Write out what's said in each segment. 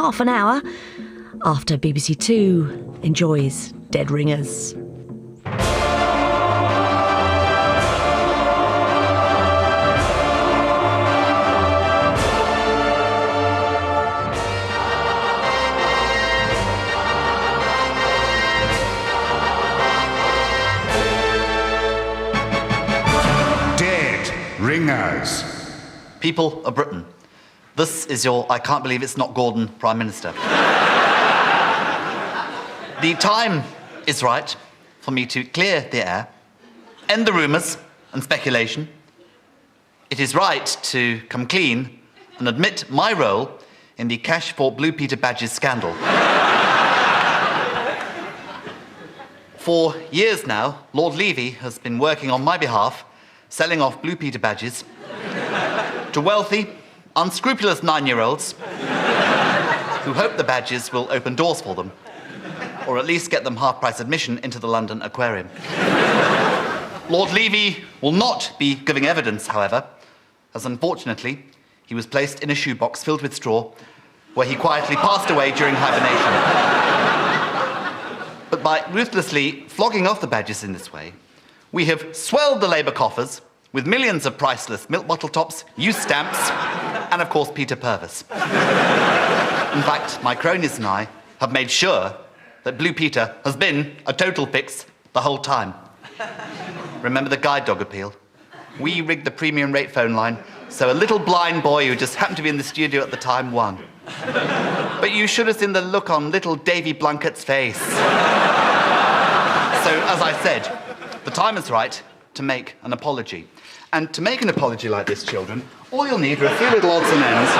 half an hour after BBC2 enjoys Dead Ringers. Ringers. People of Britain, this is your I can't believe it's not Gordon Prime Minister. The time is right for me to clear the air, end the rumours and speculation. It is right to come clean and admit my role in the cash for Blue Peter badges scandal. For years now, Lord Levy has been working on my behalf, selling off Blue Peter badges to wealthy, unscrupulous 9-year-olds who hope the badges will open doors for them, or at least get them half-price admission into the London Aquarium. Lord Levy will not be giving evidence, however, as unfortunately he was placed in a shoebox filled with straw where he quietly passed away during hibernation. But by ruthlessly flogging off the badges in this way, we have swelled the Labour coffers with millions of priceless milk bottle tops, use stamps, and of course Peter Purvis. In fact, my cronies and I have made sure that Blue Peter has been a total fix the whole time. Remember the guide dog appeal? We rigged the premium rate phone line so a little blind boy who just happened to be in the studio at the time won. But you should have seen the look on little Davy Blunkett's face. So, as I said, the time is right to make an apology. And to make an apology like this, children, all you'll need are a few little odds and ends,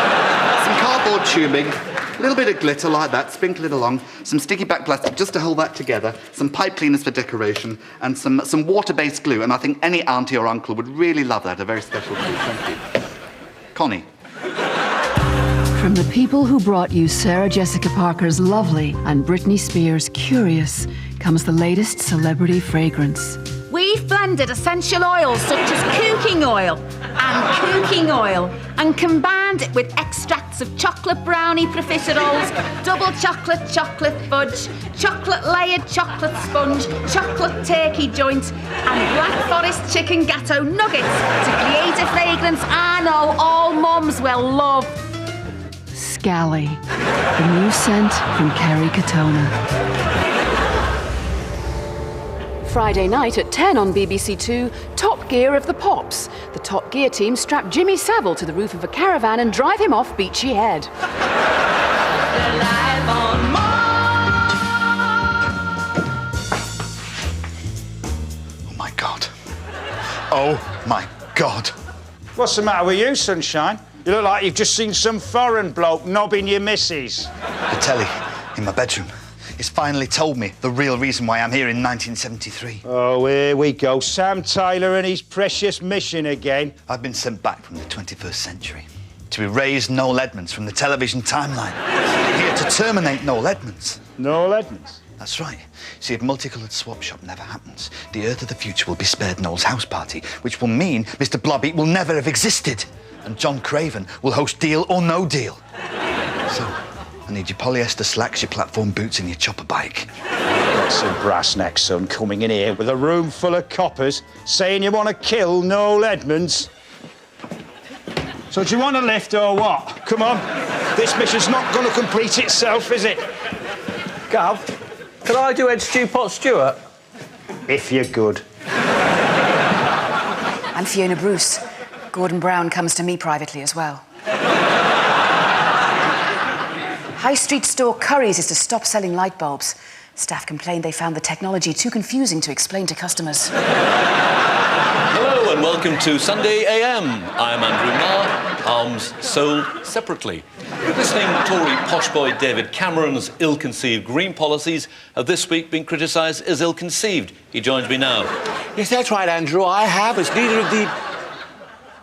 some cardboard tubing, a little bit of glitter like that, sprinkle it along, some sticky back plastic just to hold that together, some pipe cleaners for decoration, and some water-based glue. And I think any auntie or uncle would really love that, a very special glue. Thank you. Connie. From the people who brought you Sarah Jessica Parker's Lovely and Britney Spears' Curious comes the latest celebrity fragrance. We've blended essential oils such as cooking oil and combined it with extracts of chocolate brownie profiteroles, double chocolate fudge, chocolate layered chocolate sponge, chocolate turkey joint and Black Forest chicken gatto nuggets to create a fragrance I know all mums will love. Scally, the new scent from Kerry Katona. Friday night at 10 on BBC2, Top Gear of the Pops. The Top Gear team strap Jimmy Savile to the roof of a caravan and drive him off Beachy Head. Oh my God. Oh my God. What's the matter with you, Sunshine? You look like you've just seen some foreign bloke knobbing your missus. The telly in my bedroom. It's finally told me the real reason why I'm here in 1973. Oh, here we go. Sam Tyler and his precious mission again. I've been sent back from the 21st century to erase Noel Edmonds from the television timeline. Here to terminate Noel Edmonds. Noel Edmonds? That's right. See, if multicoloured swap shop never happens, the Earth of the future will be spared Noel's house party, which will mean Mr. Blobby will never have existed, and John Craven will host Deal or No Deal. So, I need your polyester slacks, your platform boots and your chopper bike. Got some brass neck, son, coming in here with a room full of coppers saying you want to kill Noel Edmonds. So do you want a lift or what? Come on. This mission's not going to complete itself, is it? Gav, can I do Ed Stew Pot Stewart? If you're good. I'm Fiona Bruce. Gordon Brown comes to me privately as well. High Street store Curry's is to stop selling light bulbs. Staff complained they found the technology too confusing to explain to customers. Hello and welcome to Sunday AM. I'm Andrew Marr, arms sold separately. Listening Tory posh boy David Cameron's ill-conceived green policies have this week been criticised as ill-conceived. He joins me now. Yes, that's right, Andrew. I have, as leader of the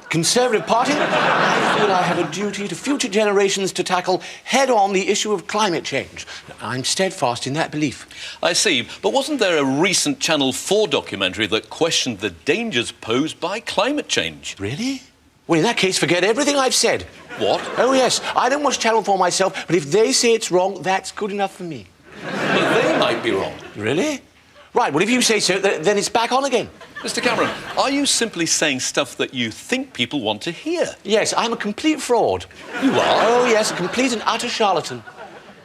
Conservative Party, I feel I have a duty to future generations to tackle head-on the issue of climate change. I'm steadfast in that belief. I see, but wasn't there a recent Channel 4 documentary that questioned the dangers posed by climate change? Really? Well, in that case, forget everything I've said. What? Oh, yes. I don't watch Channel 4 myself, but if they say it's wrong, that's good enough for me. But they might be wrong. Really? Right, well, if you say so, then it's back on again. Mr. Cameron, are you simply saying stuff that you think people want to hear? Yes, I'm a complete fraud. You are? Oh, yes, a complete and utter charlatan.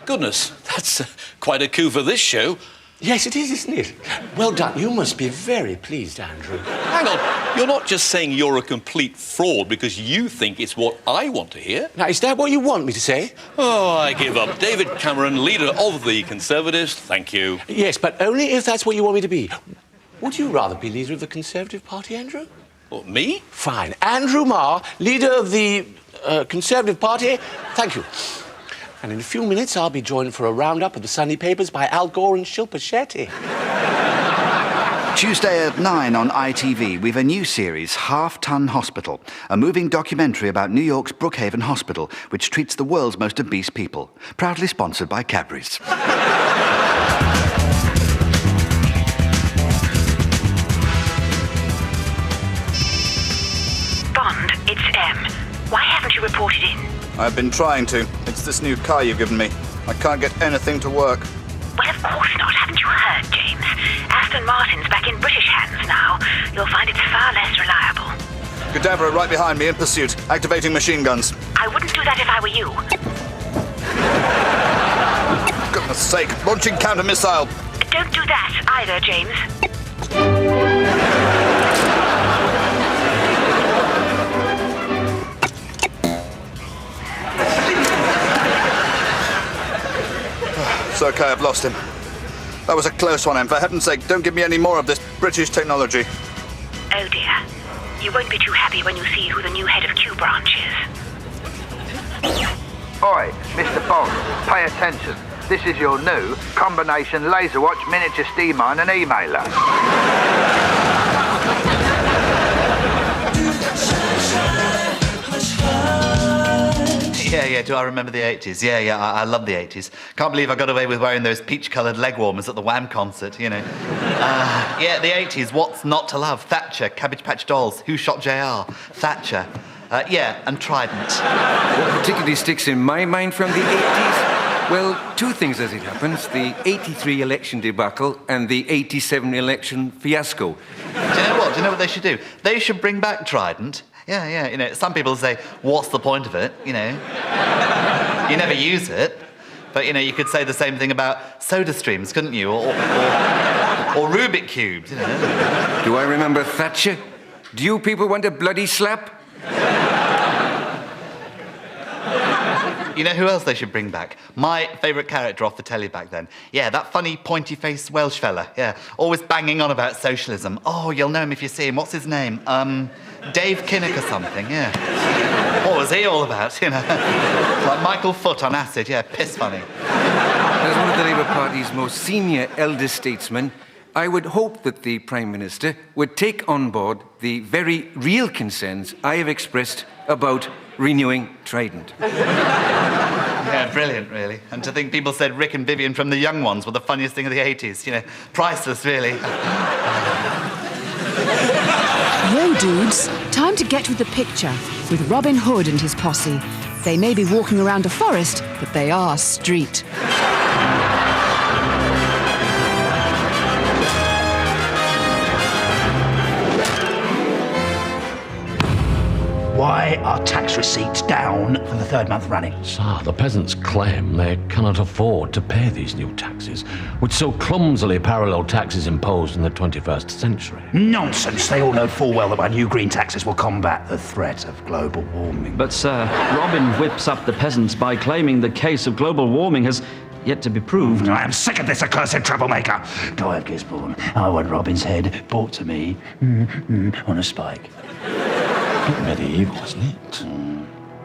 Goodness, that's quite a coup for this show. Yes, it is, isn't it? Well done. You must be very pleased, Andrew. Hang on, you're not just saying you're a complete fraud because you think it's what I want to hear. Now, is that what you want me to say? Oh, I give up. David Cameron, leader of the Conservatives, thank you. Yes, but only if that's what you want me to be. Would you rather be leader of the Conservative Party, Andrew? What, me? Fine. Andrew Marr, leader of the Conservative Party, thank you. And in a few minutes, I'll be joined for a roundup of the Sunday papers by Al Gore and Shilpa Shetty. Tuesday at 9 on ITV, we've a new series, Half Ton Hospital, a moving documentary about New York's Brookhaven Hospital, which treats the world's most obese people. Proudly sponsored by Cadbury's. Bond, it's M. Why haven't you reported in? I've been trying to. It's this new car you've given me. I can't get anything to work. Well, of course not. Haven't you heard, James? Aston Martin's back in British hands now. You'll find it's far less reliable. Gaddafi right behind me in pursuit, activating machine guns. I wouldn't do that if I were you. Goodness sake, launching counter-missile. Don't do that either, James. It's okay, I've lost him. That was a close one, Em. For heaven's sake, don't give me any more of this British technology. Oh, dear. You won't be too happy when you see who the new head of Q branch is. Oi, Mr. Bond, pay attention. This is your new combination laser watch miniature steam mine and emailer. Yeah, do I remember the 80s? Yeah, I love the 80s. Can't believe I got away with wearing those peach-coloured leg warmers at the Wham concert, you know. Yeah, the 80s, what's not to love? Thatcher, Cabbage Patch Dolls, Who Shot JR? Thatcher. Yeah, and Trident. What particularly sticks in my mind from the 80s? Well, two things as it happens. The 83 election debacle and the 87 election fiasco. Do you know what? Do you know what they should do? They should bring back Trident. Yeah, you know, some people say, what's the point of it, you know? You never use it. But, you know, you could say the same thing about soda streams, couldn't you? Or Rubik cubes, you know? Do I remember Thatcher? Do you people want a bloody slap? You know who else they should bring back? My favourite character off the telly back then. Yeah, that funny, pointy-faced Welsh fella. Yeah, always banging on about socialism. Oh, you'll know him if you see him. What's his name? Dave Kinnock or something, yeah. What was he all about, you know? Like Michael Foot on acid, yeah, piss funny. As one of the Labour Party's most senior elder statesmen, I would hope that the Prime Minister would take on board the very real concerns I have expressed about renewing Trident. Yeah, brilliant, really. And to think people said Rick and Vivian from The Young Ones were the funniest thing of the 80s. You know, priceless, really. Yo, dudes, time to get with the picture with Robin Hood and his posse. They may be walking around a forest, but they are street. Why are tax receipts down for the third month running? Sir, the peasants claim they cannot afford to pay these new taxes, which so clumsily parallel taxes imposed in the 21st century. Nonsense! They all know full well that our new green taxes will combat the threat of global warming. But, sir, Robin whips up the peasants by claiming the case of global warming has yet to be proved. I am sick of this accursed troublemaker. Go have Gisborne. I want Robin's head brought to me on a spike. Medieval, isn't it?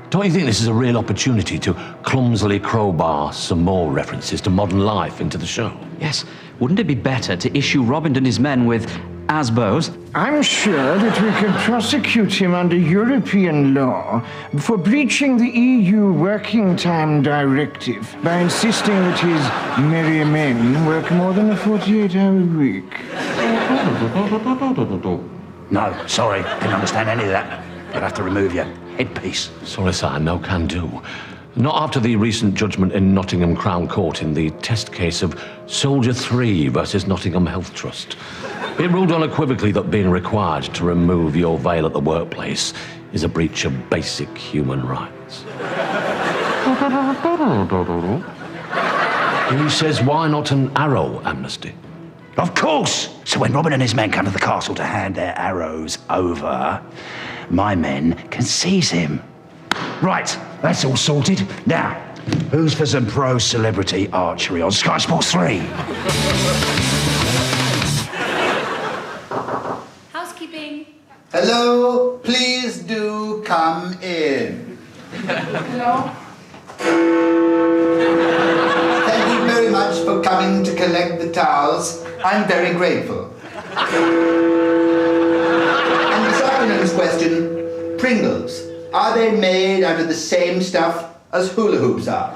Don't you think this is a real opportunity to clumsily crowbar some more references to modern life into the show? Yes. Wouldn't it be better to issue Robin and his men with ASBOs? I'm sure that we can prosecute him under European law for breaching the EU Working Time Directive by insisting that his merry men work more than a 48-hour week. No, sorry, didn't understand any of that. You'll have to remove your headpiece. Sorry, sir, no can do. Not after the recent judgment in Nottingham Crown Court in the test case of Soldier 3 versus Nottingham Health Trust. It ruled unequivocally that being required to remove your veil at the workplace is a breach of basic human rights. He says, why not an arrow amnesty? Of course! So when Robin and his men come to the castle to hand their arrows over, my men can seize him. Right, that's all sorted. Now, who's for some pro-celebrity archery on Sky Sports 3? Housekeeping. Hello, please do come in. Hello. Thank you very much for coming to collect the towels. I'm very grateful. And this afternoon's question, Pringles. Are they made out of the same stuff as hula hoops are?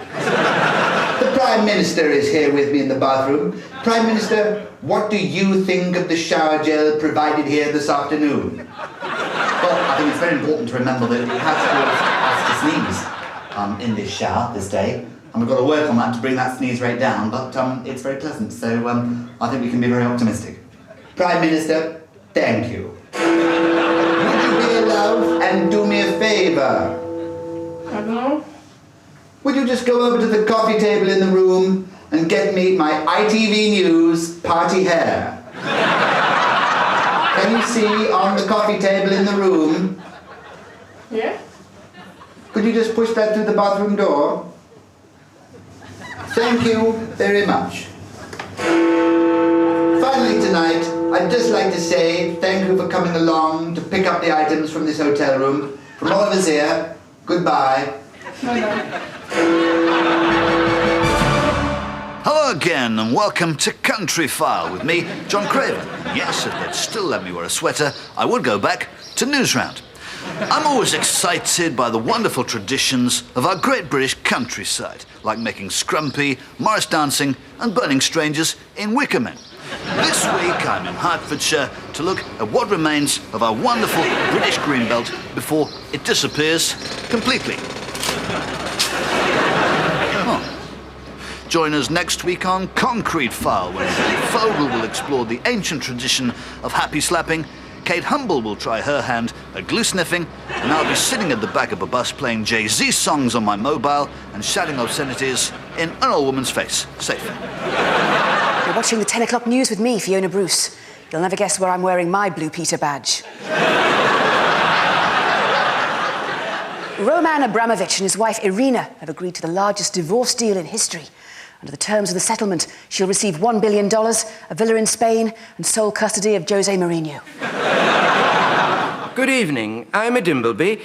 The Prime Minister is here with me in the bathroom. Prime Minister, what do you think of the shower gel provided here this afternoon? Well, I think it's very important to remember that it has caused us to sneeze in this shower this day. And we've got to work on that to bring that sneeze rate down, but it's very pleasant, so I think we can be very optimistic. Prime Minister, thank you. Would you be a love and do me a favour? I don't know. Would you just go over to the coffee table in the room and get me my ITV News party hair? Can you see on the coffee table in the room? Yeah? Could you just push that through the bathroom door? Thank you very much. Finally tonight, I'd just like to say thank you for coming along to pick up the items from this hotel room. From all of us here, goodbye. Hello again and welcome to Country File with me, John Craven. Yes, if they'd still let me wear a sweater, I would go back to Newsround. I'm always excited by the wonderful traditions of our great British countryside, like making scrumpy, Morris dancing and burning strangers in wicker men. This week I'm in Hertfordshire to look at what remains of our wonderful British greenbelt before it disappears completely. Join us next week on Concrete File, where Fogel will explore the ancient tradition of happy slapping, Kate Humble will try her hand at glue sniffing, and I'll be sitting at the back of a bus playing Jay-Z songs on my mobile and shouting obscenities in an old woman's face, safely. You're watching the 10 o'clock news with me, Fiona Bruce. You'll never guess where I'm wearing my Blue Peter badge. Roman Abramovich and his wife Irina have agreed to the largest divorce deal in history. Under the terms of the settlement, she'll receive $1 billion, a villa in Spain, and sole custody of Jose Mourinho. Good evening. I'm a Dimbleby.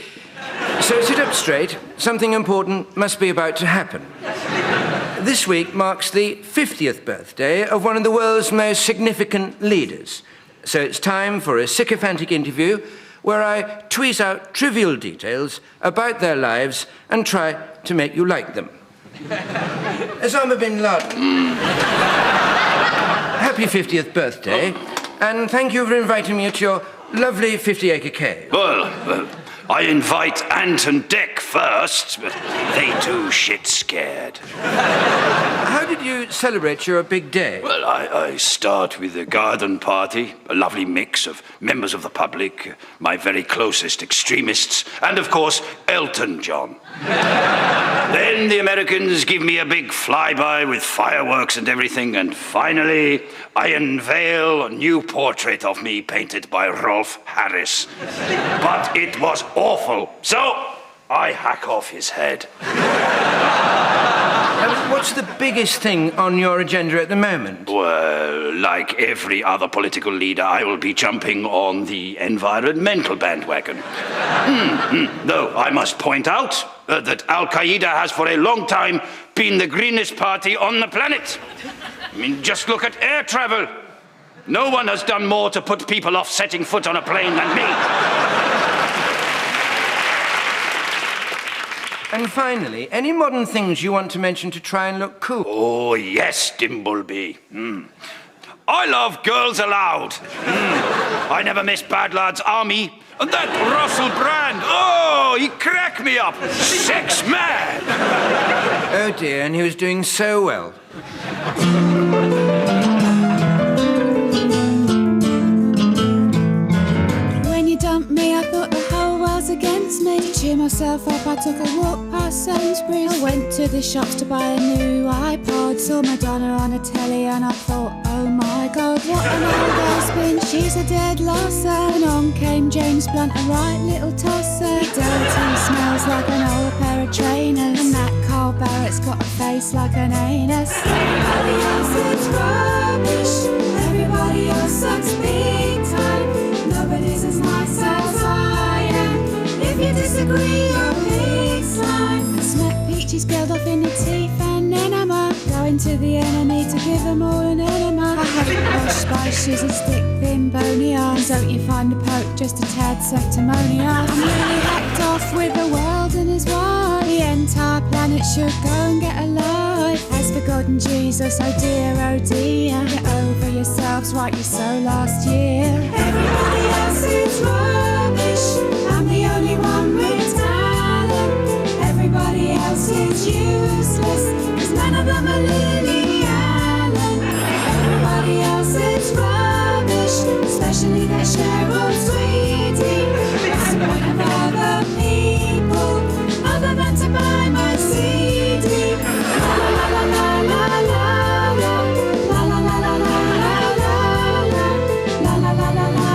So sit up straight. Something important must be about to happen. This week marks the 50th birthday of one of the world's most significant leaders. So it's time for a sycophantic interview where I tweeze out trivial details about their lives and try to make you like them. Osama bin Laden. Happy 50th birthday, and thank you for inviting me at your lovely 50-acre cave. Well, I invite Ant and Dec first, but they too shit scared. How did you celebrate your big day? Well, I start with a garden party, a lovely mix of members of the public, my very closest extremists, and of course, Elton John. Then the Americans give me a big flyby with fireworks and everything, and finally, I unveil a new portrait of me painted by Rolf Harris. But it was awful, so I hack off his head. What's the biggest thing on your agenda at the moment? Well, like every other political leader, I will be jumping on the environmental bandwagon. Though I must point out that Al-Qaeda has for a long time been the greenest party on the planet. I mean, just look at air travel. No one has done more to put people off setting foot on a plane than me. And finally, any modern things you want to mention to try and look cool? Oh, yes, Dimbleby. I love Girls Aloud. I never miss Bad Lads Army. And that Russell Brand, oh, he cracked me up. Sex mad. Oh dear, and he was doing so well. When you dumped me, I thought the whole world's against me. To cheer myself up, I took a walk past Sainsbury's. I went to the shops to buy a new iPod. Saw Madonna on a telly and I thought, oh my God, what an old spin. She's a dead lasser. And on came James Blunt, a right little tosser. He dirty, smells like an old pair of trainers. And that Carl Barrett's got a face like an anus. Everybody else is rubbish. Everybody else sucks big time. Nobody's as nice as I am. If you disagree, you're big slime. I smack peaches peeled off in the teeth and enema. Going to the enemy to give them all an enema. I haven't washed spices and stick thin bony arms. Don't you find the Pope just a tad sanctimonious? I'm really hacked off with the world and his wife. The entire planet should go and get a life. As for God and Jesus, oh dear, get over yourselves, right, you so last year. Everybody else is rubbish. I'm the only one with talent. Everybody else is useless, 'cause none of them are Lily Allen. Everybody else is rubbish, especially that Cheryl Sweetie. What's the point of other people, other than to buy my CD? La la la la la la la la la la la la la la la la la la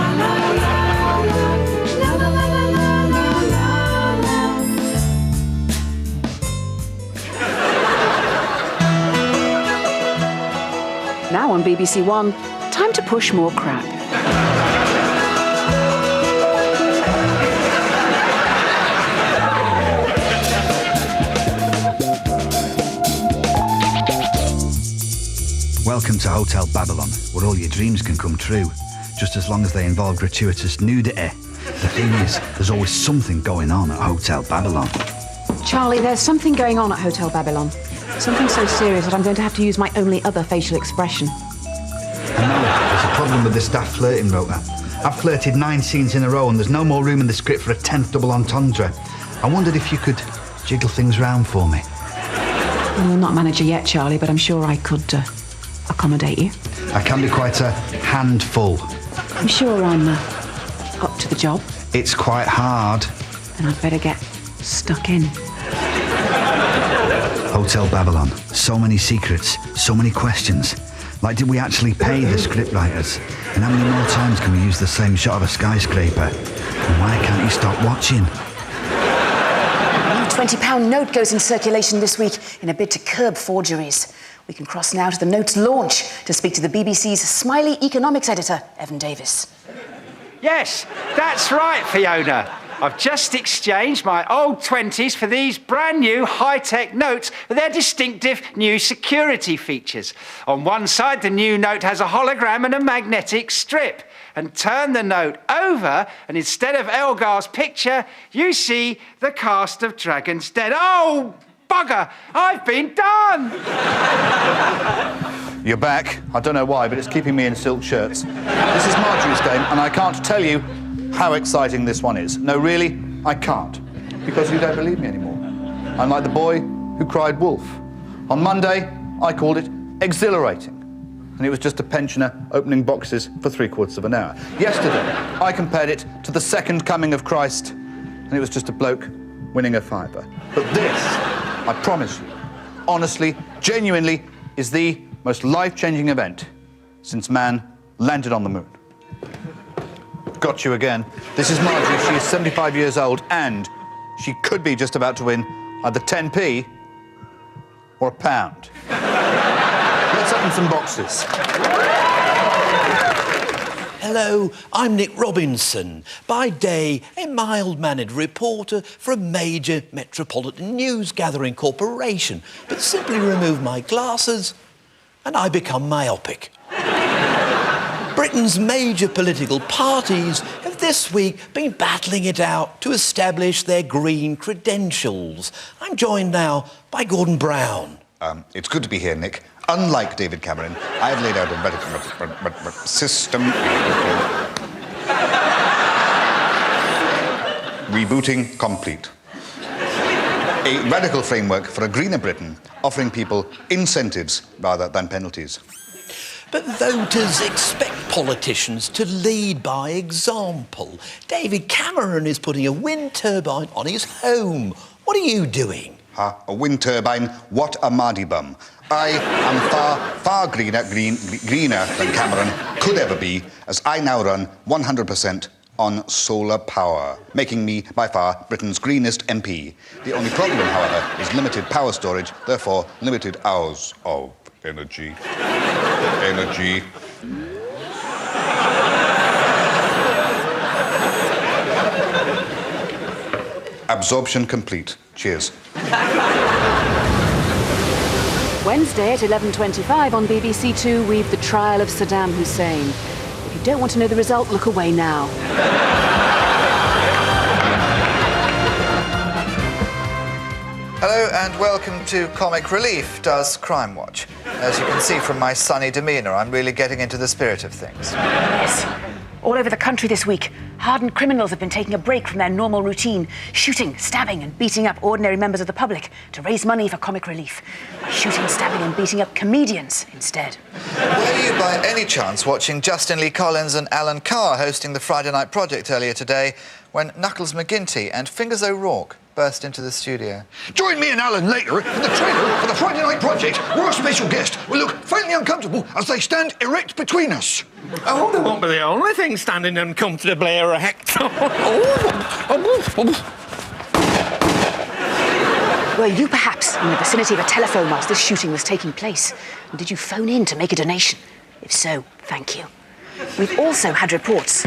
Now on BBC One, time to push more crap. Welcome to Hotel Babylon, where all your dreams can come true, just as long as they involve gratuitous nudity. The thing is, there's always something going on at Hotel Babylon. Charlie, there's something going on at Hotel Babylon. Something so serious that I'm going to have to use my only other facial expression. I know, there's a problem with the staff flirting rota. I've flirted 9 scenes in a row and there's no more room in the script for a 10th double entendre. I wondered if you could jiggle things round for me. Well, I'm not manager yet, Charlie, but I'm sure I could accommodate you. I can be quite a handful. I'm sure I'm up to the job. It's quite hard. Then I'd better get stuck in. Hotel Babylon. So many secrets, so many questions. Like, did we actually pay the scriptwriters? And how many more times can we use the same shot of a skyscraper? And why can't you stop watching? A new £20 note goes in circulation this week in a bid to curb forgeries. We can cross now to the note's launch to speak to the BBC's Smiley economics editor, Evan Davis. Yes, that's right, Fiona. I've just exchanged my old 20s for these brand new high-tech notes with their distinctive new security features. On one side, the new note has a hologram and a magnetic strip. And turn the note over, and instead of Elgar's picture, you see the cast of Dragon's Den. Oh, bugger! I've been done! You're back. I don't know why, but it's keeping me in silk shirts. This is Marjorie's game, and I can't tell you how exciting this one is. No, really, I can't. Because you don't believe me anymore. I'm like the boy who cried wolf. On Monday, I called it exhilarating. And it was just a pensioner opening boxes for 3/4 of an hour. Yesterday, I compared it to the second coming of Christ, and it was just a bloke winning a fiver. But this, I promise you, honestly, genuinely, is the most life-changing event since man landed on the moon. Got you again. This is Marjorie. She is 75 years old, and she could be just about to win either 10p or a pound. Let's open some boxes. Hello, I'm Nick Robinson. By day, a mild-mannered reporter for a major metropolitan news-gathering corporation. But simply remove my glasses and I become myopic. Britain's major political parties have this week been battling it out to establish their green credentials. I'm joined now by Gordon Brown. It's good to be here, Nick. Unlike David Cameron, I have laid out a system... Rebooting complete. A radical framework for a greener Britain, offering people incentives rather than penalties. But voters expect politicians to lead by example. David Cameron is putting a wind turbine on his home. What are you doing? A wind turbine? What a Mardy bum. I am far greener than Cameron could ever be, as I now run 100% on solar power, making me, by far, Britain's greenest MP. The only problem, however, is limited power storage, therefore limited hours of energy. Absorption complete. Cheers. Wednesday at 11:25 on BBC2, we've the trial of Saddam Hussein. If you don't want to know the result, look away now. Hello and welcome to Comic Relief Does Crime Watch. As you can see from my sunny demeanour, I'm really getting into the spirit of things. Yes. All over the country this week, hardened criminals have been taking a break from their normal routine, shooting, stabbing and beating up ordinary members of the public to raise money for comic relief. Shooting, stabbing and beating up comedians instead. Were you by any chance watching Justin Lee Collins and Alan Carr hosting the Friday Night Project earlier today when Knuckles McGinty and Fingers O'Rourke burst into the studio? Join me and Alan later in the trailer for the Friday Night Project, where our special guest will look faintly uncomfortable as they stand erect between us. Oh, they won't be the only thing standing uncomfortably erect. Were you perhaps in the vicinity of a telephone whilst this shooting was taking place? And did you phone in to make a donation? If so, thank you. We've also had reports.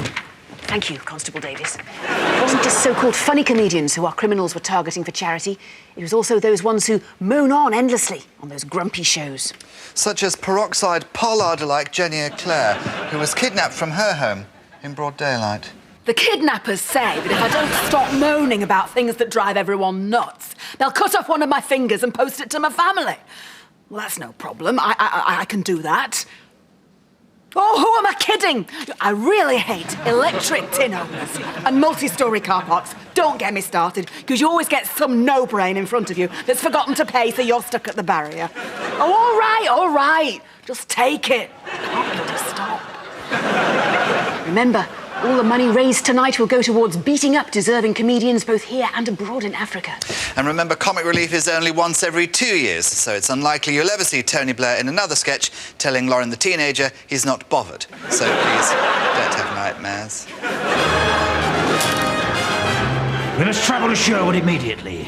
Thank you, Constable Davis. It wasn't just so-called funny comedians who our criminals were targeting for charity. It was also those ones who moan on endlessly on those grumpy shows. Such as peroxide pollard-alike Jenny Eclair, who was kidnapped from her home in broad daylight. The kidnappers say that if I don't stop moaning about things that drive everyone nuts, they'll cut off one of my fingers and post it to my family. Well, that's no problem. I can do that. Oh, who am I kidding? I really hate electric tin openers and multi-storey car parks. Don't get me started, because you always get some no-brain in front of you that's forgotten to pay, so you're stuck at the barrier. Oh, all right. Just take it. Can't bloody stop. Remember, all the money raised tonight will go towards beating up deserving comedians both here and abroad in Africa. And remember, Comic Relief is only once every 2 years, so it's unlikely you'll ever see Tony Blair in another sketch telling Lauren the teenager he's not bothered. So please, don't have nightmares. We must travel to Sherwood immediately.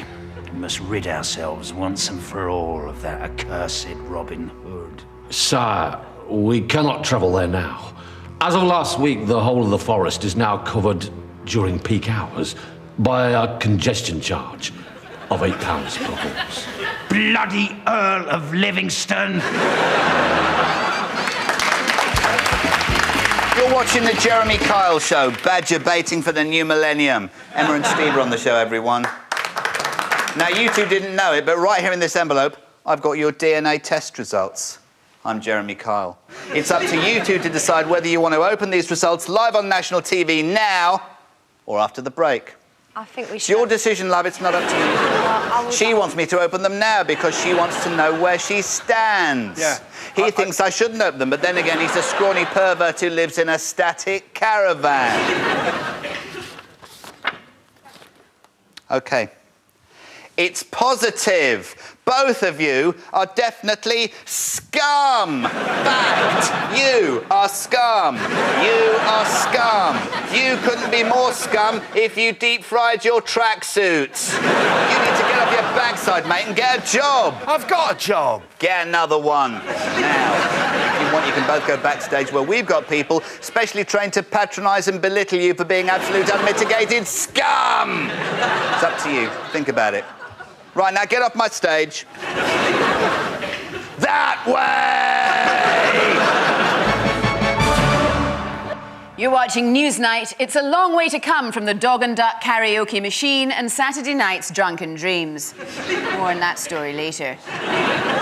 We must rid ourselves once and for all of that accursed Robin Hood. Sire, we cannot travel there now. As of last week, the whole of the forest is now covered during peak hours by a congestion charge of £8 per horse. Bloody Earl of Livingston! You're watching the Jeremy Kyle Show, badger baiting for the new millennium. Emma and Steve are on the show, everyone. Now, you two didn't know it, but right here in this envelope, I've got your DNA test results. I'm Jeremy Kyle. It's up to you two to decide whether you want to open these results live on national TV now or after the break. I think we It's should. your decision, love. It's not up to you. She wants me to open them now because she wants to know where she stands. Yeah. He thinks I shouldn't open them, but then again, he's a scrawny pervert who lives in a static caravan. OK. It's positive. Both of you are definitely scum. Fact. You are scum. You are scum. You couldn't be more scum if you deep-fried your tracksuits. You need to get off your backside, mate, and get a job. I've got a job. Get another one. Now, if you want, you can both go backstage where we've got people specially trained to patronise and belittle you for being absolute unmitigated scum. It's up to you. Think about it. Right, now get off my stage. That way! You're watching Newsnight. It's a long way to come from the Dog and Duck karaoke machine and Saturday night's drunken dreams. More on that story later.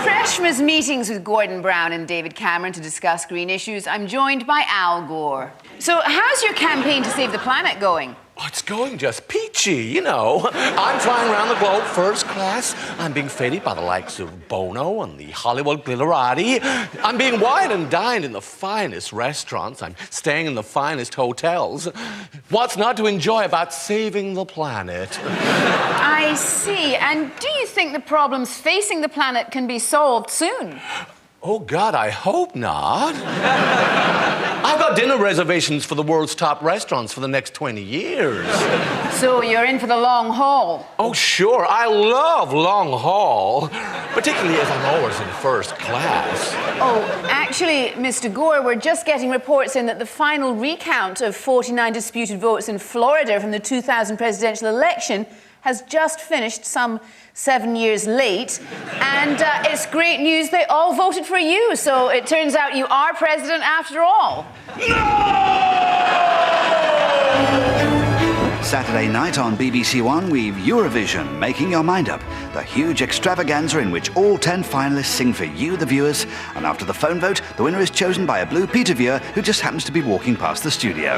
Fresh from his meetings with Gordon Brown and David Cameron to discuss green issues, I'm joined by Al Gore. So, how's your campaign to save the planet going? Oh, it's going just peachy, you know. I'm flying around the globe first class. I'm being feted by the likes of Bono and the Hollywood glitterati. I'm being wined and dined in the finest restaurants. I'm staying in the finest hotels. What's not to enjoy about saving the planet? I see. And do you think the problems facing the planet can be solved soon? Oh, God, I hope not. I've got dinner reservations for the world's top restaurants for the next 20 years. So you're in for the long haul? Oh, sure. I love long haul, particularly as I'm always in first class. Oh, actually, Mr. Gore, we're just getting reports in that the final recount of 49 disputed votes in Florida from the 2000 presidential election has just finished, some 7 years late, and it's great news they all voted for you, so it turns out you are president after all. Saturday night on BBC4, we've Eurovision, Making Your Mind Up, the huge extravaganza in which all 10 finalists sing for you, the viewers, and after the phone vote, the winner is chosen by a blue Peter viewer who just happens to be walking past the studio.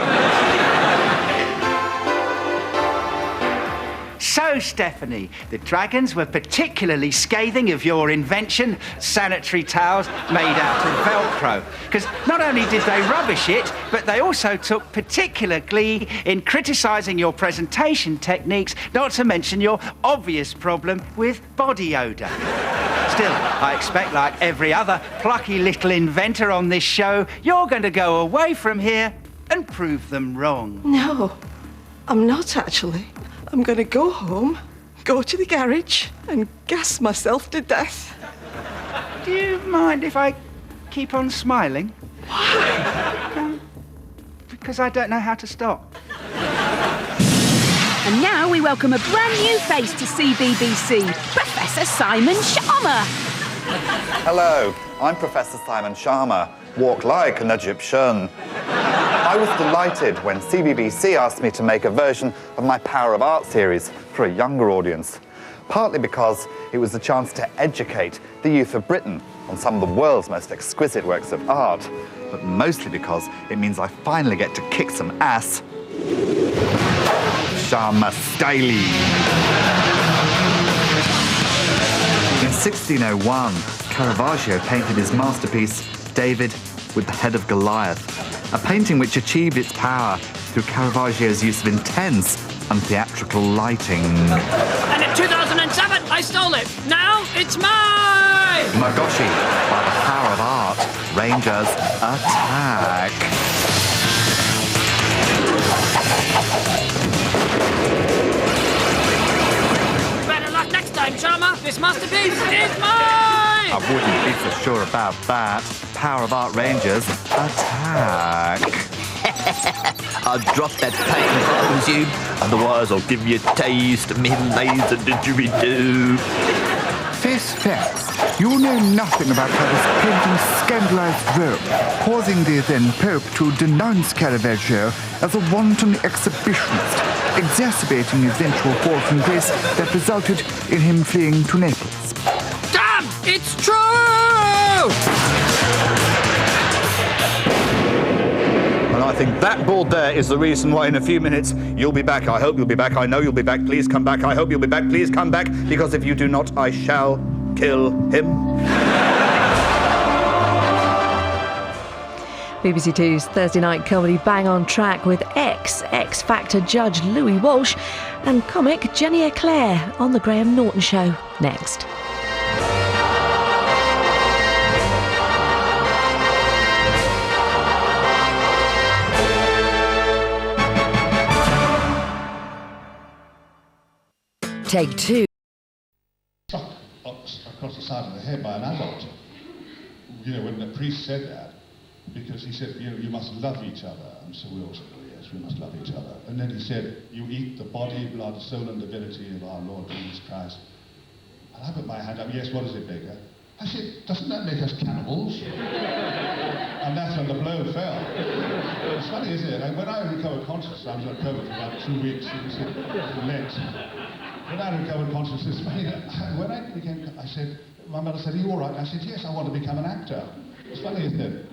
So, Stephanie, the Dragons were particularly scathing of your invention, sanitary towels made out of Velcro. Because not only did they rubbish it, but they also took particular glee in criticising your presentation techniques, not to mention your obvious problem with body odour. Still, I expect, like every other plucky little inventor on this show, you're going to go away from here and prove them wrong. No, I'm not actually. I'm going to go home, go to the garage, and gas myself to death. Do you mind if I keep on smiling? Why? Because I don't know how to stop. And now we welcome a brand new face to CBBC, Professor Simon Sharma. Hello, I'm Professor Simon Sharma. Walk like an Egyptian. I was delighted when CBBC asked me to make a version of my Power of Art series for a younger audience, partly because it was a chance to educate the youth of Britain on some of the world's most exquisite works of art, but mostly because it means I finally get to kick some ass. Sharma Styley. In 1601, Caravaggio painted his masterpiece, David with the Head of Goliath, a painting which achieved its power through Caravaggio's use of intense and theatrical lighting. And in 2007, I stole it. Now it's mine! Magoshi, by the power of art, Rangers attack. Better luck next time, Sharma. This masterpiece is mine! I wouldn't be so sure about that. Power of Art Rangers attack. I'll drop that paint if I was you. Otherwise, I'll give you a taste of me laser didgeridoo. Face facts. You know nothing about how this painting scandalized Rome, causing the then Pope to denounce Caravaggio as a wanton exhibitionist, exacerbating the eventual fall from grace that resulted in him fleeing to Naples. Damn! It's true! And I think that board there is the reason why in a few minutes you'll be back. I hope you'll be back. I know you'll be back. Please come back. I hope you'll be back. Please come back. Because if you do not, I shall kill him. BBC Two's Thursday night comedy Bang on Track with X Factor judge Louis Walsh and comic Jenny Eclair on The Graham Norton Show. Next. Take two. Struck across the side of the head by an adult. You know, when the priest said that, because he said, you know, you must love each other. And so we all said, oh yes, we must love each other. And then he said, you eat the body, blood, soul and divinity of our Lord Jesus Christ. And I put my hand up, yes, what is it, Baker? I said, doesn't that make us cannibals? And that's when the blow fell. It's funny, isn't it? When I recovered consciousness, I was on coma for about 2 weeks, for Lent. When I recovered consciousness, when I became, I said, my mother said, are you all right? I said, yes, I want to become an actor. It's funny, isn't it?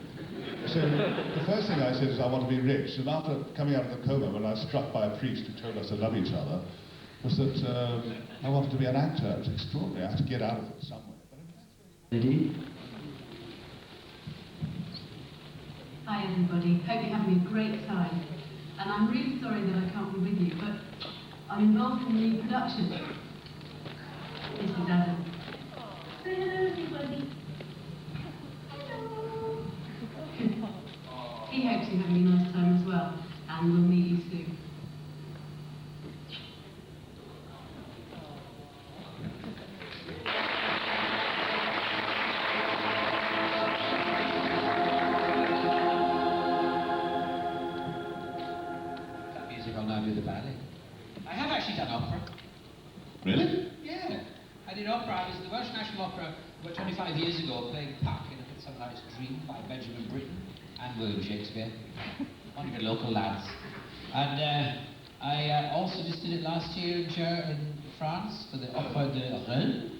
So the first thing I said is I want to be rich. And after coming out of the coma, when I was struck by a priest who told us to love each other, was that I wanted to be an actor. It was extraordinary. I had to get out of it somewhere. Lady? Hi everybody, hope you're having a great time. And I'm really sorry that I can't be with you, but I'm involved in the production. This is Adam. Say hello everybody. Hello. He hopes you're having a nice time as well, and we'll meet you soon. I have actually done opera. Really? Yeah. I did opera. I was at the Welsh National Opera about 25 years ago, playing Puck in A Midsummer Night's Dream by Benjamin Britten and William Shakespeare. One of the local lads. And I also just did it last year in France for the Opera de Rennes,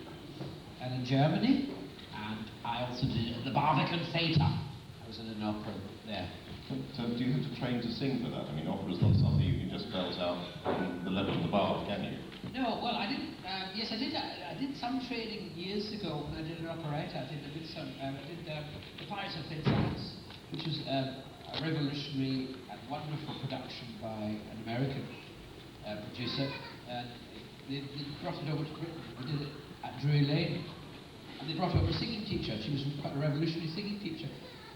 and in Germany. And I also did it at the Barbican Theatre. I was in an opera there. So do you have to train to sing for that? I mean, opera's not something you can just belt out on the level of the bar, can you? No, well, I didn't. Yes, I did. I did some training years ago when I did an operetta. I did The Pirates of Penzance, which was a revolutionary and wonderful production by an American producer. They brought it over to Britain. We did it at Drury Lane, and they brought over a singing teacher. She was quite a revolutionary singing teacher.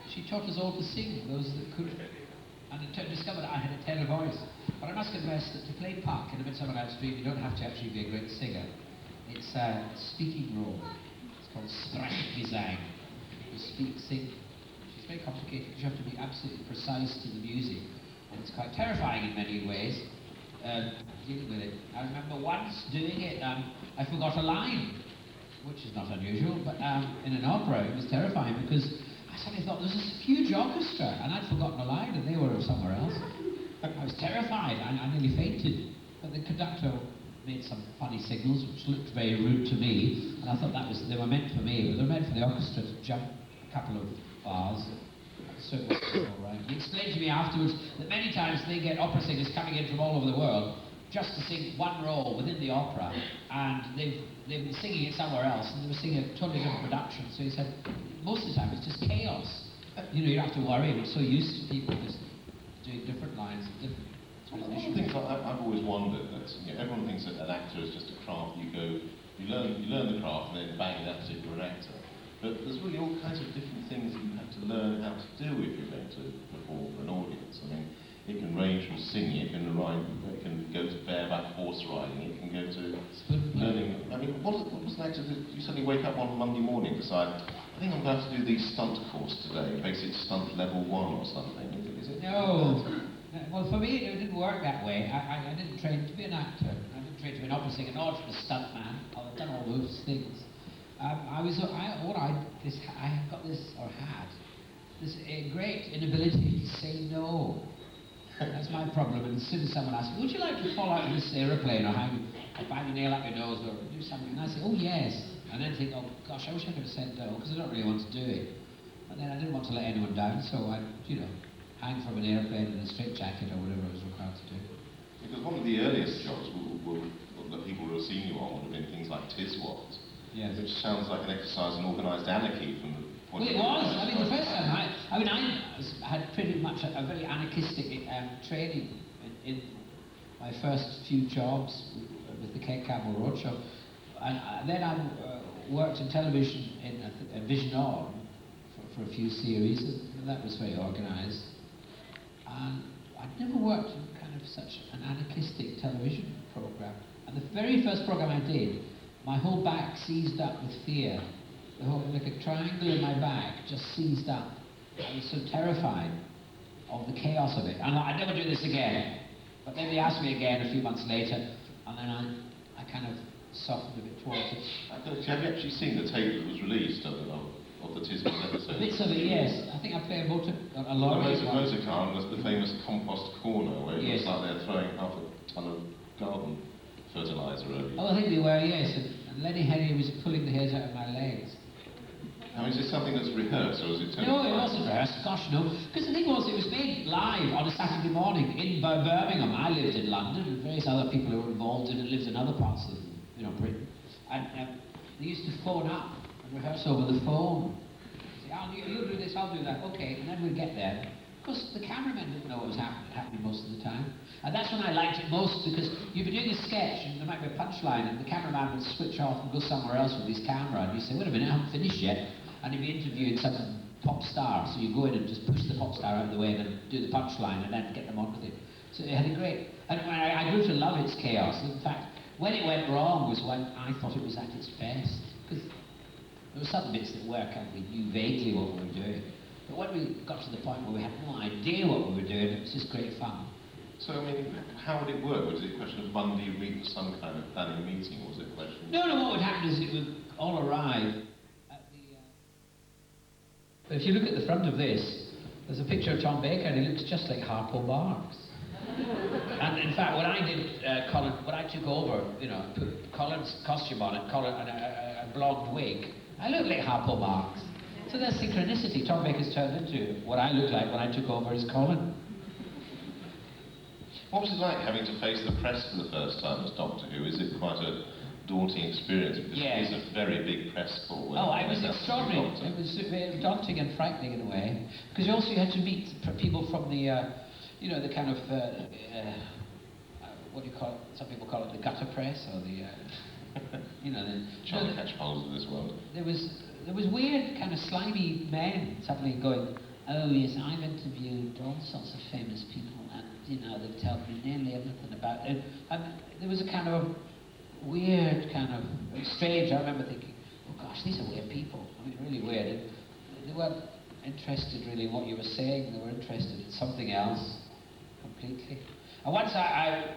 She taught us all to sing, those that could, and discovered I had a tenor voice. But I must confess that to play Puck in A Midsummer Night's Dream, you don't have to actually be a great singer. It's a speaking role. It's called Sprechgesang. You speak, sing. It's very complicated. You have to be absolutely precise to the music, and it's quite terrifying in many ways, dealing with it. I remember once doing it, I forgot a line, which is not unusual, but in an opera it was terrifying because I suddenly thought there was this huge orchestra, and I'd forgotten a line, and they were somewhere else. I was terrified. I nearly fainted. But the conductor made some funny signals, which looked very rude to me, and I thought they were meant for me, but they were meant for the orchestra to jump a couple of bars. So it was all right. He explained to me afterwards that many times they get opera singers coming in from all over the world just to sing one role within the opera, and they've been singing it somewhere else, and they were singing a totally different production. So he said, most of the time it's just chaos. You know, you don't have to worry. We're so used to people just doing different lines and different transitions. I've always wondered that everyone thinks that an actor is just a craft. You learn the craft, and then bang, that's it, you're an actor. But there's really all kinds of different things that you have to learn how to do if you're going to perform for an audience. I mean, it can range from singing, it can go to bareback horse riding, it can go to learning. I mean, what was an actor? You suddenly wake up on Monday morning and decide, I think I'm going to have to do the stunt course today, basic stunt level 1 or something. Is it? No. Well, for me, it didn't work that way. I didn't train to be an actor. I didn't train to be an opera singer, nor to be a stuntman. I've done all those things. I had this great inability to say no. That's my problem. And as soon as someone asks, would you like to fall out of this aeroplane or bang a nail up your nose or do something? And I say, oh yes. And then think, oh gosh, I wish I could have said no, because I don't really want to do it. But then I didn't want to let anyone down, so I, hang from an airplane in a straitjacket or whatever I was required to do. Because one of the earliest jobs that people would have seen you on would have been things like Tiswat, yes. Which sounds like an exercise in organised anarchy from the point of view. Well, it was. I mean, the first time I had pretty much a very anarchistic training in my first few jobs with the Kate Campbell Roadshow. And then I worked in television in Vision On for a few series, and that was very organised. And I'd never worked in kind of such an anarchistic television programme. And the very first programme I did, my whole back seized up with fear. The whole, like a triangle in my back, just seized up. I was so terrified of the chaos of it. And I'd never do this again. But then they asked me again a few months later, and then I kind of softened a bit towards it. Have you actually seen the tape that was released of the Tiswat episode? Bits of it, yes. I think I play a lorry. The motor car was the famous compost corner, where it looks like they're throwing half a ton of garden fertiliser over you. Oh, I think they were, yes. And Lenny Henry was pulling the hairs out of my legs. Now, is this something that's rehearsed, or is it... No, it wasn't rehearsed. Gosh, no. Because the thing was, it was made live on a Saturday morning in Birmingham. I lived in London, and various other people who were involved in it lived in other parts of, Britain. And they used to phone up and rehearse over the phone. Say, oh, you'll do this, I'll do that. Okay, and then we'd get there. Of course, the cameraman didn't know what was happening most of the time. And that's when I liked it most, because you'd be doing a sketch, and there might be a punchline, and the cameraman would switch off and go somewhere else with his camera, and you'd say, wait a minute, I haven't finished yet. And he'd be interviewing some pop star, so you go in and just push the pop star out of the way and then do the punchline and then get them on with it. So it had a great... And I grew to love its chaos. In fact, when it went wrong was when I thought it was at its best. Because there were some bits that worked and we knew vaguely what we were doing. But when we got to the point where we had no idea what we were doing, it was just great fun. So, I mean, how would it work? Was it a question of Monday week, some kind of planning meeting, or was it a question... No, what would happen is it would all arrive. But if you look at the front of this, there's a picture of Tom Baker, and he looks just like Harpo Marx. And in fact, when I did Colin, when I took over, put Colin's costume on it, Colin and a blonde wig, I looked like Harpo Marx. So there's synchronicity. Tom Baker's turned into what I looked like when I took over as Colin. What was it like having to face the press for the first time as Doctor Who? Is it quite a daunting experience? Because it is a very big press call. Oh, it was extraordinary. It was daunting and frightening in a way. Because you also had to meet people from the, the kind of, what do you call it? Some people call it the gutter press, or the, the... Trying to catch hold of this world. There was weird, kind of slimy men suddenly going, oh yes, I've interviewed all sorts of famous people, and, they've told me nearly everything about it. And there was a kind of weird, kind of strange. I remember thinking, oh gosh, these are weird people. I mean, really weird. They weren't interested really in what you were saying. They were interested in something else completely. And once I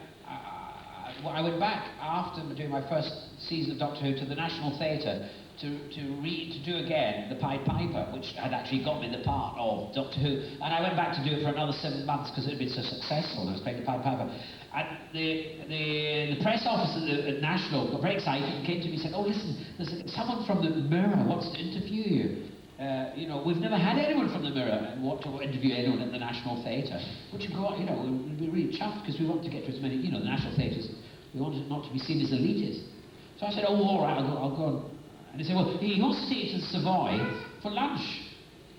went back after doing my first season of Doctor Who to the National Theatre to do again the Pied Piper, which had actually got me the part of Doctor Who. And I went back to do it for another 7 months because it had been so successful. I was playing the Pied Piper. And the press office at National got very excited and came to me and said, oh, listen, there's someone from the Mirror wants to interview you. We've never had anyone from the Mirror and want to interview anyone at the National Theatre. Would you go on? We'd be really chuffed because we want to get to as many, the National Theatres, we want it not to be seen as elitist. So I said, oh, all right, I'll go on. And he said, well, he wants to take you to the Savoy for lunch.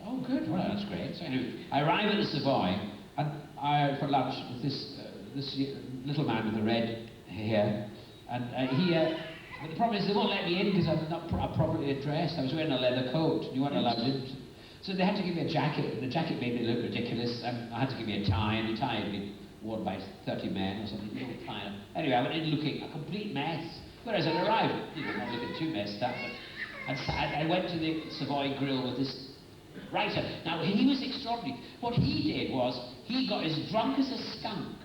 Oh, good, well, that's great. So anyway, I arrive at the Savoy and for lunch with this little man with the red hair. And but the problem is they won't let me in because I'm not properly dressed. I was wearing a leather coat and you weren't allowed in. So they had to give me a jacket, and the jacket made me look ridiculous. And I had to give me a tie, and the tie had been worn by 30 men or something. Anyway, I went in looking a complete mess. Whereas I arrived, not looking too messed up, but I went to the Savoy Grill with this writer. Now, he was extraordinary. What he did was, he got as drunk as a skunk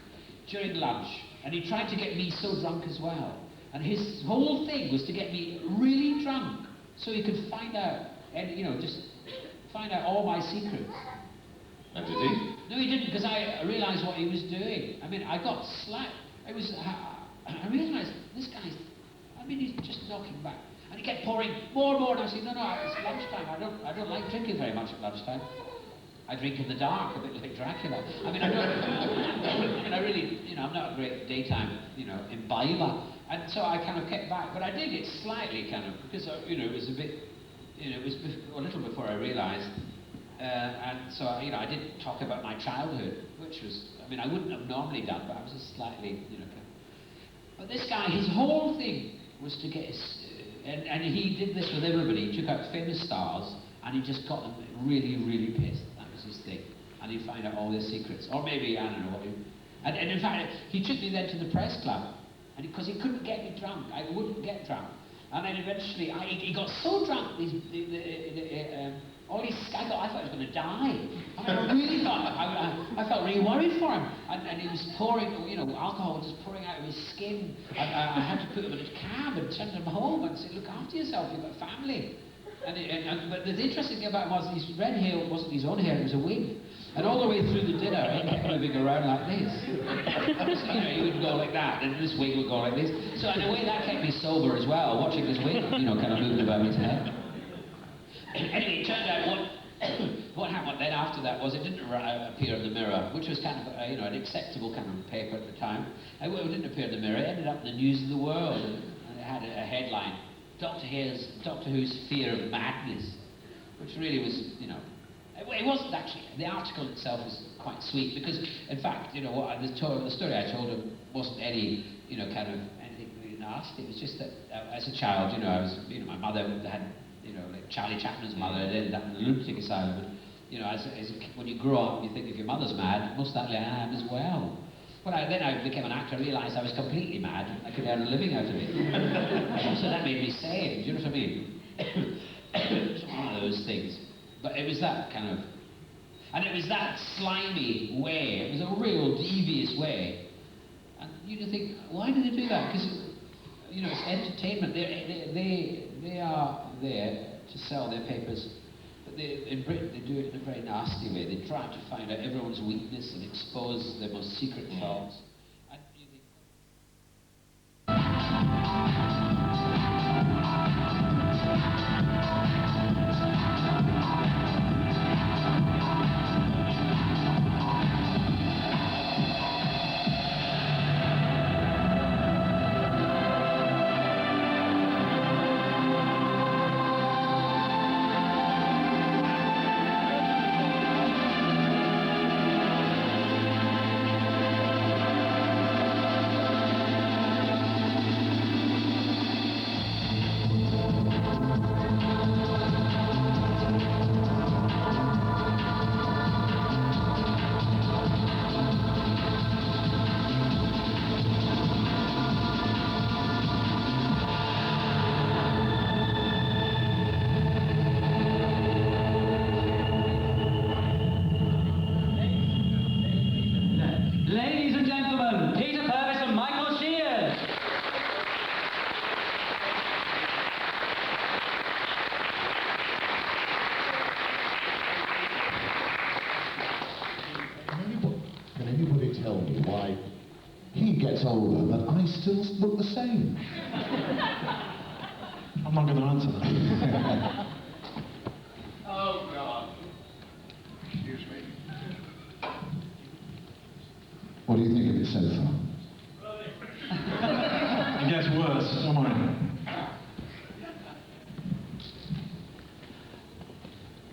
during lunch, and he tried to get me so drunk as well. And his whole thing was to get me really drunk, so he could find out, and just find out all my secrets. And did he? No, he didn't, because I realised what he was doing. I mean, I got slapped. I realised this guy's, he's just knocking back. And he kept pouring more and more, and I said, no, it's lunchtime. I don't like drinking very much at lunchtime. I drink in the dark, a bit like Dracula. I really, I'm not a great daytime, imbiber. And so I kind of kept back, but I did it slightly, kind of, because, it was a bit, it was a little before I realised. And so, I did talk about my childhood, which was, I wouldn't have normally done, but I was just slightly, But this guy, his whole thing was to get his, and he did this with everybody. He took out famous stars, and he just got them really, really pissed. That was his thing. And he'd find out all their secrets. Or maybe, I don't know what and in fact, he took me then to the press club, and because he couldn't get me drunk. I wouldn't get drunk. And then eventually, he got so drunk, I thought I was going to die. I really thought, I felt really worried for him. And he was pouring, alcohol was just pouring out of his skin. I had to put him in a cab and send him home and say, look after yourself, you've got a family. But the interesting thing about it was his red hair wasn't his own hair, it was a wig. And all the way through the dinner, he kept moving around like this. So, he would go like that, and this wig would go like this. So in a way, that kept me sober as well, watching this wig, kind of moving about his head. Anyway, it turned out what happened then after that was it didn't appear in the Mirror, which was kind of, an acceptable kind of paper at the time. It didn't appear in the Mirror, it ended up in the News of the World, and it had a headline, Doctor Who's Fear of Madness, which really was, it wasn't actually, the article itself was quite sweet, because, in fact, the story I told him wasn't any, kind of anything really nasty. It was just that, as a child, I was, my mother had, like Charlie Chapman's mother had ended up in the lunatic asylum, and, when you grow up, you think if your mother's mad, most likely I am as well. Then I became an actor, I realised I was completely mad. I could earn a living out of it. So that made me sane, do you know what I mean? It was one of those things. But it was that kind of... And it was that slimy way. It was a real devious way. And you think, why do they do that? Because, it's entertainment. They are there to sell their papers. But in Britain, they do it in a very nasty way. They try to find out everyone's weakness and expose their most secret thoughts. Older, but I still look the same. I'm not going to answer that. Oh, God. Excuse me. What do you think of it so far? It gets worse, don't I?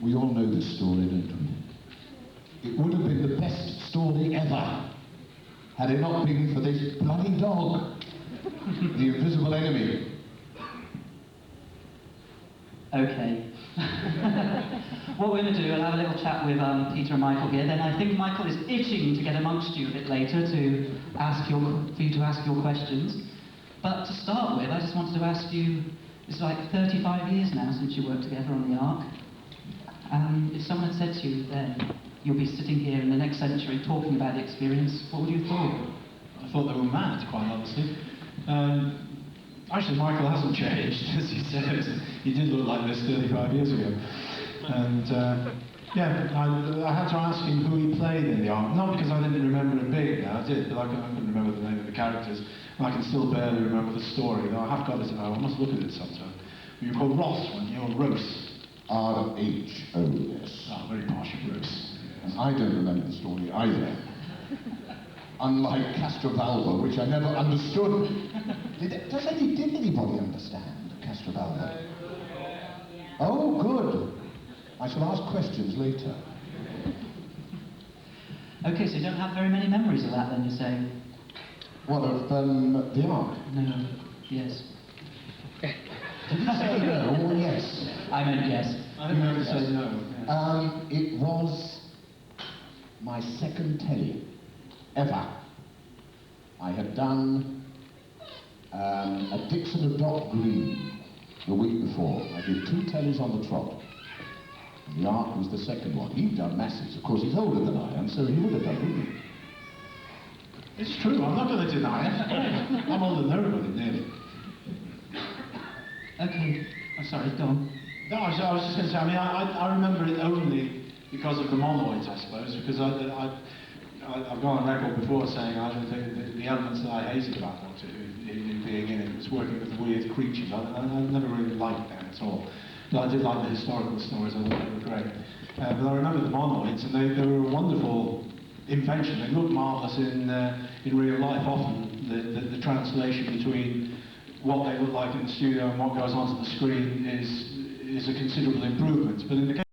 We all know this story, don't we? It would have been the best story ever. Had it not been for this bloody dog, the invisible enemy. Okay. What we're going to do, we'll have a little chat with Peter and Michael here. Then I think Michael is itching to get amongst you a bit later for you to ask your questions. But to start with, I just wanted to ask you, it's like 35 years now since you worked together on the Ark. If someone had said to you then, you'll be sitting here in the next century talking about the experience, what would you have thought? I thought they were mad, quite honestly. Actually, Michael hasn't changed, as he said. He did look like this 35 years ago. And, I had to ask him who he played in the Ark. Not because I didn't remember him being there, I did, but I couldn't remember the name of the characters. And I can still barely remember the story, though I have got it at home. I must look at it sometime. You were called Ross, weren't you, or Rose? R-H-O-S. Oh, very posh, Rose. And I don't remember the story either. Unlike Castrovalva, which I never understood. Did anybody understand Castrovalva? Oh, good. I shall ask questions later. Okay, so you don't have very many memories of that then, you're saying? What, of the Ark? No. Yes. Did you say no or yes? I meant yes. I didn't know to say no. Yeah. It was my second telly ever. I had done a Dixon of Dock Green the week before. I did 2 tellies on the trot. And the Ark was the second one. He'd done masses. Of course, he's older than I am, so he would have done, wouldn't he? It's true, I'm not going to deny it. I'm older than everybody, nearly. Okay. I'm sorry, go on. No, I was just going to say, I mean, I remember it only because of the monoids, I suppose, because I've gone on record before saying I don't think the elements that I hated about Doctor Who in being in it was working with the weird creatures. I never really liked them at all. But I did like the historical stories, I thought they were great. But I remember the monoids, and they were a wonderful invention. They looked marvellous in real life. Often the translation between what they look like in the studio and what goes onto the screen is a considerable improvement. But in the case